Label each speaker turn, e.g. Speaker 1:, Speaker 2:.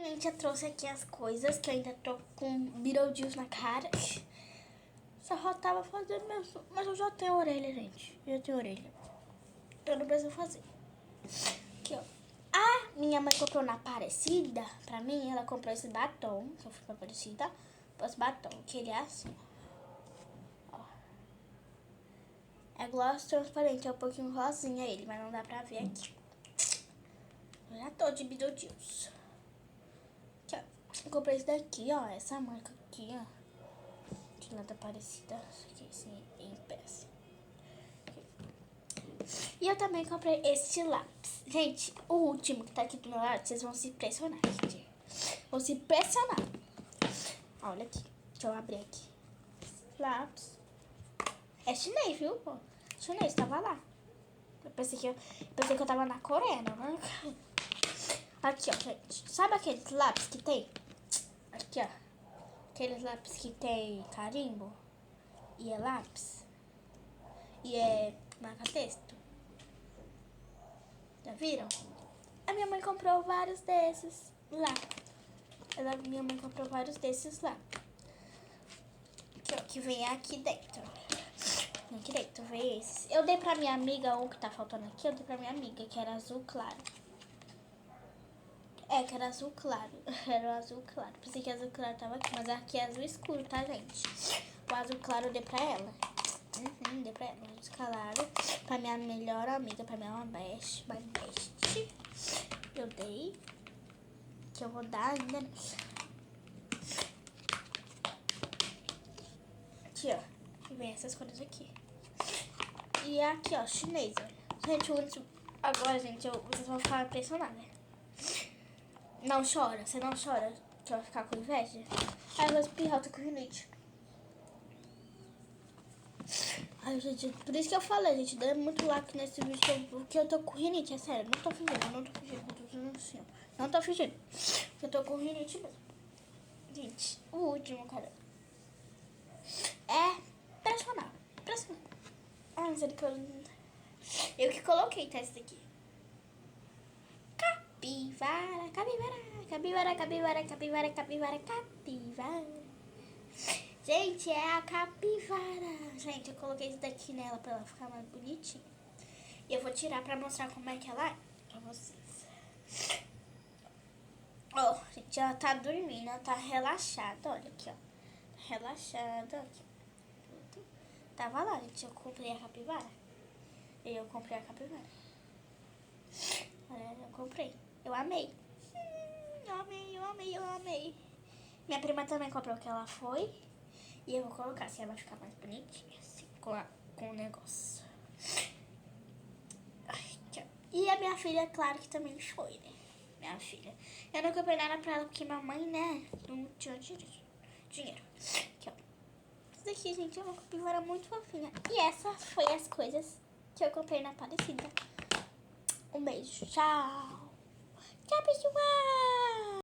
Speaker 1: gente, eu trouxe aqui as coisas que eu ainda tô com Beetlejuice na cara. Só faltava fazer mesmo. Mas eu já tenho orelha, gente. Eu já tenho orelha. Eu não preciso fazer. Aqui, ó. A minha mãe comprou na Aparecida. Pra mim, ela comprou esse batom. Que eu fui pra Aparecida. Esse batom, que ele é assim, ó. É gloss transparente. É um pouquinho rosinha ele, mas não dá pra ver aqui. Eu já tô de Beetlejuice. Aqui, ó. Eu comprei esse daqui, ó. Essa marca aqui, ó. De lá da Aparecida. Isso aqui, assim, em peça. E eu também comprei este lápis. Gente, o último que tá aqui do meu lado, vocês vão se impressionar, gente. Vão se impressionar. Olha aqui. Deixa eu abrir aqui. Lápis. É chinês, viu? Pô? Chinês, tava lá. Eu pensei que eu tava na Coreia, não. Aqui, ó, gente. Sabe aqueles lápis que tem? Aqui, ó. Aqueles lápis que tem carimbo. E é lápis. E é marca-texto. Já viram? A minha mãe comprou vários desses lá. Minha mãe comprou vários desses lá. Aqui, ó, que vem aqui dentro. Aqui dentro, vem esses. Eu dei pra minha amiga um que tá faltando aqui. Eu dei pra minha amiga, que era azul claro. É, que era azul claro. Era o azul claro. Pensei que azul claro tava aqui, mas aqui é azul escuro, tá, gente? O azul claro eu dei pra ela. Dei pra ela. O azul claro. Pra minha melhor amiga, pra minha best. My best. Eu dei. Que eu vou dar ainda. Aqui, ó. Vem essas cores aqui. E aqui, ó, chinês, olha. Gente, o último... Agora, gente, vocês vão ficar impressionados. Não chora, você não chora, que vai ficar com inveja. Ai, eu vou espirrar, eu tô com rinite. Ai, gente, por isso que eu falei, gente, deu muito like nesse vídeo, porque eu tô com rinite, é sério, não tô fingindo, não tô fingindo, eu tô fazendo assim, ó. Não tô fingindo, porque eu tô com rinite mesmo. Gente, o último, cara, é impressionante, impressionante. Ai, misericórdia. Eu que coloquei, tá, esse daqui. Capivara, capivara, capivara, capivara, capivara, capivara, capivara. Gente, é a capivara. Gente, eu coloquei isso daqui nela pra ela ficar mais bonitinha. E eu vou tirar pra mostrar como é que ela é pra vocês. Ó, gente, ela tá dormindo, ela tá relaxada. Olha aqui, ó. Relaxada, aqui. Tava lá, gente, eu comprei a capivara. Eu comprei a capivara. Olha, eu comprei. Eu amei. Eu amei, eu amei, eu amei. Minha prima também comprou que ela foi. E eu vou colocar, assim, ela vai ficar mais bonitinha, assim, com o negócio. Ai, e a minha filha, claro que também foi, né? Minha filha. Eu não comprei nada pra ela, porque minha mãe, né, não tinha dinheiro. Aqui, ó. Isso daqui, gente, é uma capivara muito fofinha. E essas foi as coisas que eu comprei na Aparecida. Um beijo, tchau. Tchau, pessoal.